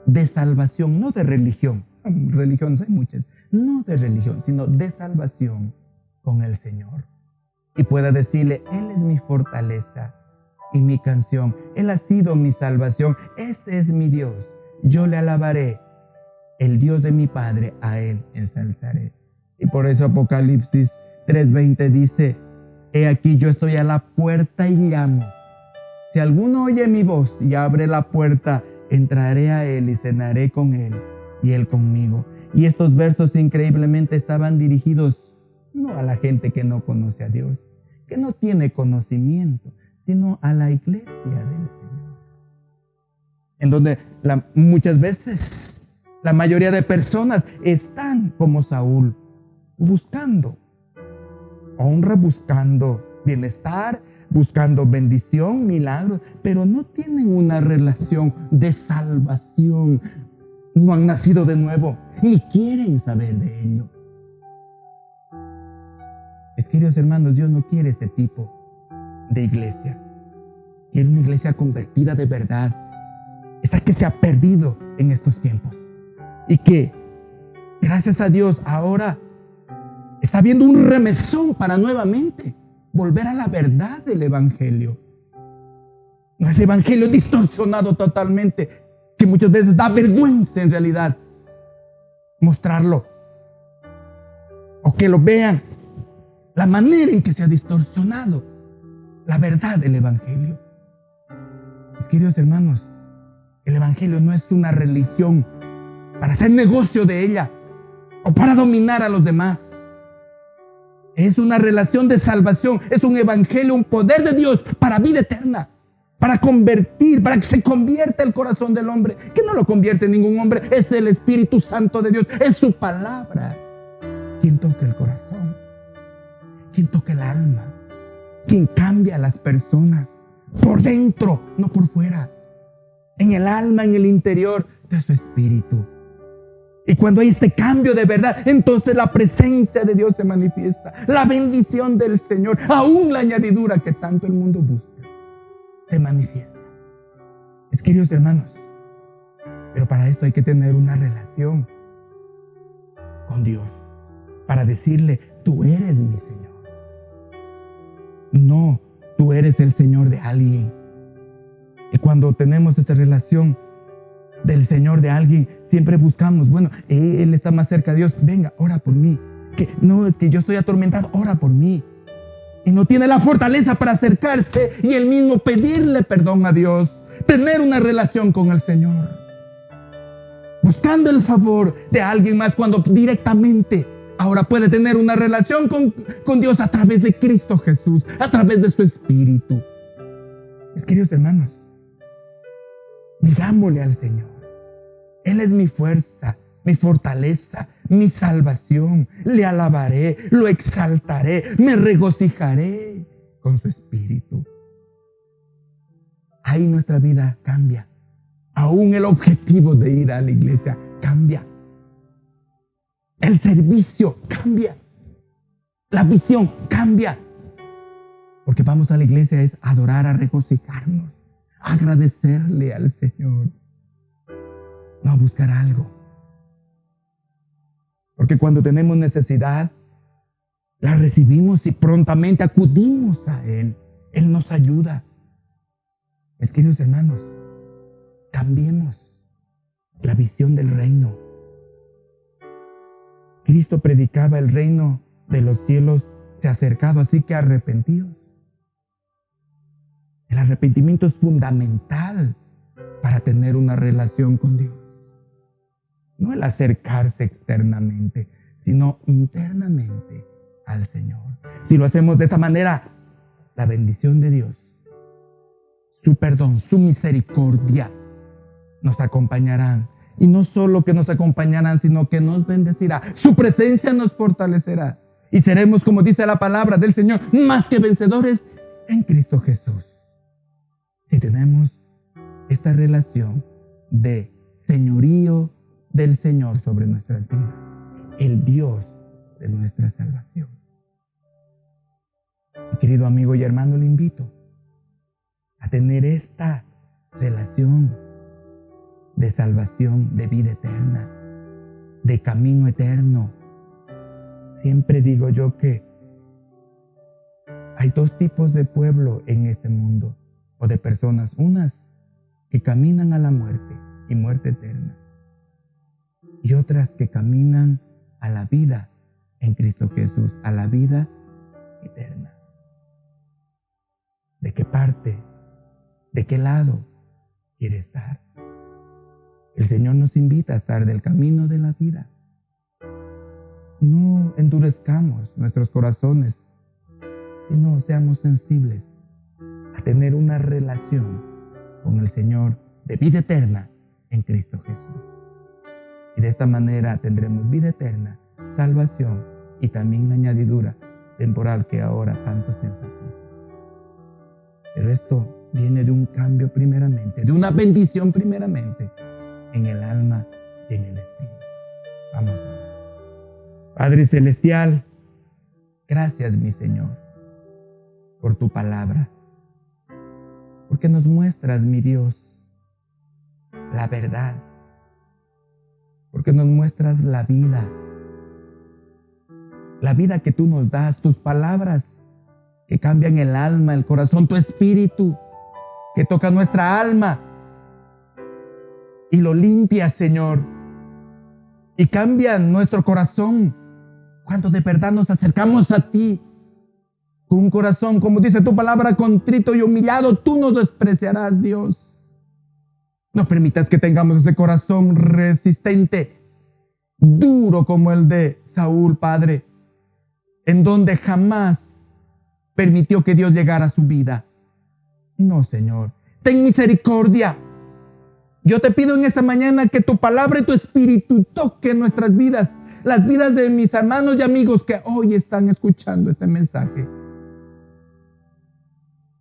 [SPEAKER 1] de salvación, no de religión. Religiones hay muchas, no de religión, sino de salvación con el Señor. Y pueda decirle: Él es mi fortaleza y mi canción. Él ha sido mi salvación. Este es mi Dios. Yo le alabaré. El Dios de mi Padre, a Él ensalzaré. Y por eso Apocalipsis 3:20 dice: He aquí, yo estoy a la puerta y llamo. Si alguno oye mi voz y abre la puerta, entraré a Él y cenaré con Él y Él conmigo. Y estos versos increíblemente estaban dirigidos no a la gente que no conoce a Dios, que no tiene conocimiento, sino a la iglesia del Señor. En donde muchas veces la mayoría de personas están como Saúl, buscando honra, buscando bienestar, buscando bendición, milagros, pero no tienen una relación de salvación. No han nacido de nuevo, ni quieren saber de ello. Queridos hermanos, Dios no quiere este tipo de iglesia. Quiere una iglesia convertida de verdad, esa que se ha perdido en estos tiempos y que, gracias a Dios, ahora está habiendo un remesón para nuevamente volver a la verdad del Evangelio. No es Evangelio distorsionado totalmente, que muchas veces da vergüenza en realidad mostrarlo, o que lo vean, la manera en que se ha distorsionado la verdad del Evangelio. Mis queridos hermanos, el Evangelio no es una religión para hacer negocio de ella o para dominar a los demás. Es una relación de salvación, es un evangelio, un poder de Dios para vida eterna, para convertir, para que se convierta el corazón del hombre, que no lo convierte ningún hombre, es el Espíritu Santo de Dios, es su palabra quien toca el corazón, quien toca el alma, quien cambia a las personas por dentro, no por fuera, en el alma, en el interior de su espíritu. Y cuando hay este cambio de verdad, entonces la presencia de Dios se manifiesta. La bendición del Señor, aún la añadidura que tanto el mundo busca, se manifiesta. Mis queridos hermanos, pero para esto hay que tener una relación con Dios, para decirle: tú eres mi Señor. No, tú eres el Señor de alguien. Y cuando tenemos esta relación del Señor de alguien, siempre buscamos, bueno, Él está más cerca de Dios, venga, ora por mí. Que no, es que yo estoy atormentado, ora por mí. Y no tiene la fortaleza para acercarse y él mismo pedirle perdón a Dios, tener una relación con el Señor, buscando el favor de alguien más, cuando directamente ahora puede tener una relación con Dios a través de Cristo Jesús, a través de su Espíritu. Mis queridos hermanos, digámosle al Señor: Él es mi fuerza, mi fortaleza, mi salvación. Le alabaré, lo exaltaré, me regocijaré con su Espíritu. Ahí nuestra vida cambia. Aún el objetivo de ir a la iglesia cambia. El servicio cambia. La visión cambia. Porque vamos a la iglesia es adorar, a regocijarnos, a agradecerle al Señor. No a buscar algo. Porque cuando tenemos necesidad, la recibimos y prontamente acudimos a Él. Él nos ayuda. Mis queridos hermanos, cambiemos la visión del reino. Cristo predicaba el reino de los cielos se ha acercado, así que arrepentidos. El arrepentimiento es fundamental para tener una relación con Dios. No el acercarse externamente, sino internamente al Señor. Si lo hacemos de esta manera, la bendición de Dios, su perdón, su misericordia nos acompañarán. Y no solo que nos acompañarán, sino que nos bendecirá. Su presencia nos fortalecerá. Y seremos, como dice la palabra del Señor, más que vencedores en Cristo Jesús. Si tenemos esta relación de señorío del Señor sobre nuestras vidas, el Dios de nuestra salvación. Mi querido amigo y hermano, le invito a tener esta relación de salvación, de vida eterna, de camino eterno. Siempre digo yo que hay dos tipos de pueblo en este mundo, o de personas, unas que caminan a la muerte y muerte eterna, y otras que caminan a la vida en Cristo Jesús, a la vida eterna. ¿De qué parte, de qué lado quiere estar? El Señor nos invita a estar del camino de la vida. No endurezcamos nuestros corazones, sino seamos sensibles a tener una relación con el Señor de vida eterna en Cristo Jesús. Y de esta manera tendremos vida eterna, salvación y también la añadidura temporal que ahora tanto se enfatiza. Pero esto viene de un cambio primeramente, de una bendición primeramente en el alma y en el espíritu. Vamos a orar. Padre Celestial, gracias, mi Señor, por tu palabra, porque nos muestras, mi Dios, la verdad, porque nos muestras la vida que tú nos das, tus palabras que cambian el alma, el corazón, tu espíritu que toca nuestra alma y lo limpia, Señor, y cambia nuestro corazón cuando de verdad nos acercamos a ti con un corazón, como dice tu palabra, contrito y humillado. Tú nos despreciarás, Dios. No permitas que tengamos ese corazón resistente, duro como el de Saúl, Padre, en donde jamás permitió que Dios llegara a su vida. No, Señor, ten misericordia. Yo te pido en esta mañana que tu palabra y tu espíritu toquen nuestras vidas, las vidas de mis hermanos y amigos que hoy están escuchando este mensaje,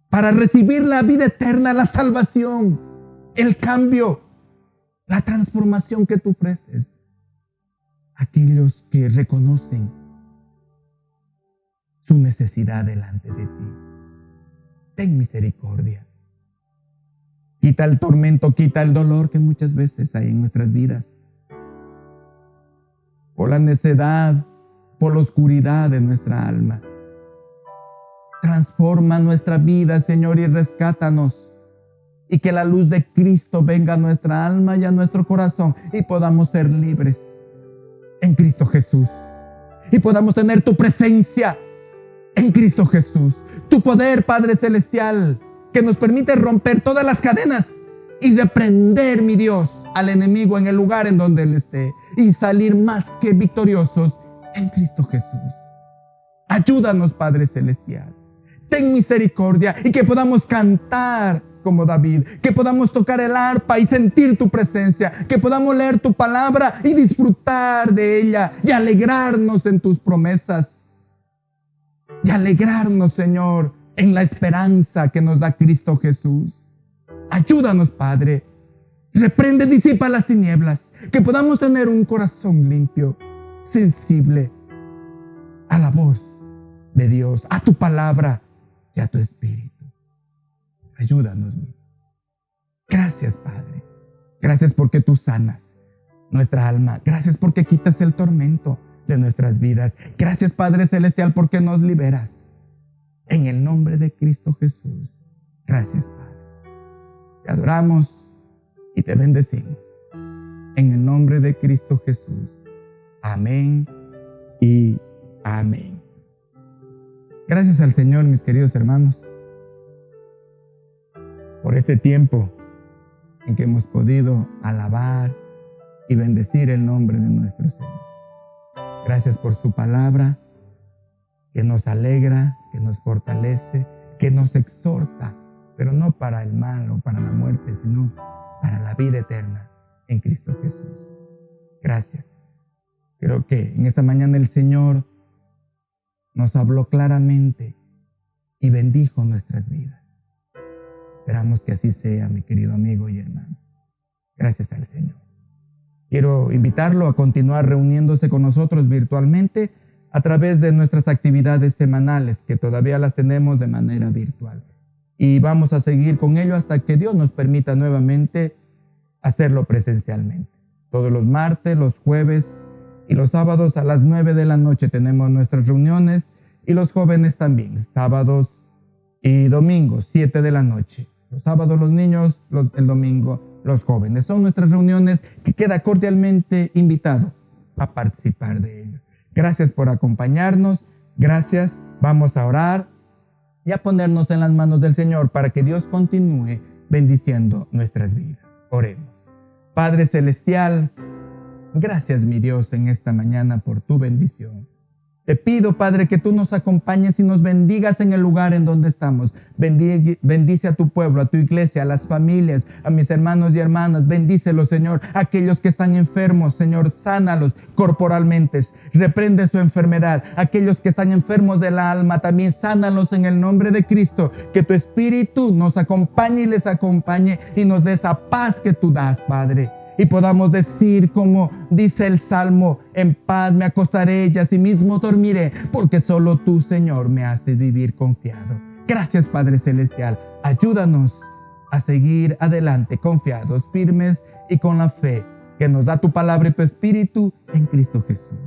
[SPEAKER 1] para recibir la vida eterna, la salvación, el cambio, la transformación que tú ofreces. Aquellos que reconocen su necesidad delante de ti. Ten misericordia. Quita el tormento, quita el dolor que muchas veces hay en nuestras vidas. Por la necedad, por la oscuridad de nuestra alma. Transforma nuestra vida, Señor, y rescátanos. Y que la luz de Cristo venga a nuestra alma y a nuestro corazón y podamos ser libres en Cristo Jesús. Y podamos tener tu presencia en Cristo Jesús. Tu poder, Padre Celestial, que nos permite romper todas las cadenas y reprender, mi Dios, al enemigo en el lugar en donde él esté y salir más que victoriosos en Cristo Jesús. Ayúdanos, Padre Celestial. Ten misericordia y que podamos cantar como David, que podamos tocar el arpa y sentir tu presencia, que podamos leer tu palabra y disfrutar de ella y alegrarnos en tus promesas y alegrarnos, Señor, en la esperanza que nos da Cristo Jesús. Ayúdanos, Padre. Reprende, disipa las tinieblas, que podamos tener un corazón limpio, sensible a la voz de Dios, a tu palabra y a tu espíritu. Ayúdanos, mi Dios. Gracias, Padre. Gracias porque tú sanas nuestra alma. Gracias porque quitas el tormento de nuestras vidas. Gracias, Padre Celestial, porque nos liberas. En el nombre de Cristo Jesús. Gracias, Padre. Te adoramos y te bendecimos. En el nombre de Cristo Jesús. Amén y amén. Gracias al Señor, mis queridos hermanos, por este tiempo en que hemos podido alabar y bendecir el nombre de nuestro Señor. Gracias por su palabra, que nos alegra, que nos fortalece, que nos exhorta, pero no para el mal o para la muerte, sino para la vida eterna en Cristo Jesús. Gracias. Creo que en esta mañana el Señor nos habló claramente y bendijo nuestras vidas. Esperamos que así sea, mi querido amigo y hermano. Gracias al Señor. Quiero invitarlo a continuar reuniéndose con nosotros virtualmente a través de nuestras actividades semanales, que todavía las tenemos de manera virtual. Y vamos a seguir con ello hasta que Dios nos permita nuevamente hacerlo presencialmente. Todos los martes, los jueves y los sábados a las 9 de la noche tenemos nuestras reuniones, y los jóvenes también, sábados y domingos, 7 de la noche. Los sábados los niños, el domingo los jóvenes. Son nuestras reuniones que queda cordialmente invitado a participar de ellas. Gracias por acompañarnos, gracias. Vamos a orar y a ponernos en las manos del Señor para que Dios continúe bendiciendo nuestras vidas. Oremos. Padre Celestial, gracias, mi Dios, en esta mañana por tu bendición. Te pido, Padre, que tú nos acompañes y nos bendigas en el lugar en donde estamos. Bendice a tu pueblo, a tu iglesia, a las familias, a mis hermanos y hermanas. Bendícelos, Señor. Aquellos que están enfermos, Señor, sánalos corporalmente. Reprende su enfermedad. Aquellos que están enfermos de la alma, también sánalos en el nombre de Cristo. Que tu Espíritu nos acompañe y les acompañe y nos dé esa paz que tú das, Padre. Y podamos decir, como dice el Salmo, en paz me acostaré y asimismo dormiré, porque solo tú, Señor, me haces vivir confiado. Gracias, Padre Celestial. Ayúdanos a seguir adelante, confiados, firmes y con la fe que nos da tu palabra y tu Espíritu en Cristo Jesús.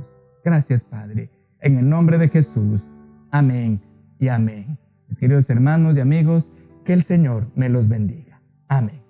[SPEAKER 1] Gracias, Padre. En el nombre de Jesús. Amén y amén. Mis queridos hermanos y amigos, que el Señor me los bendiga. Amén.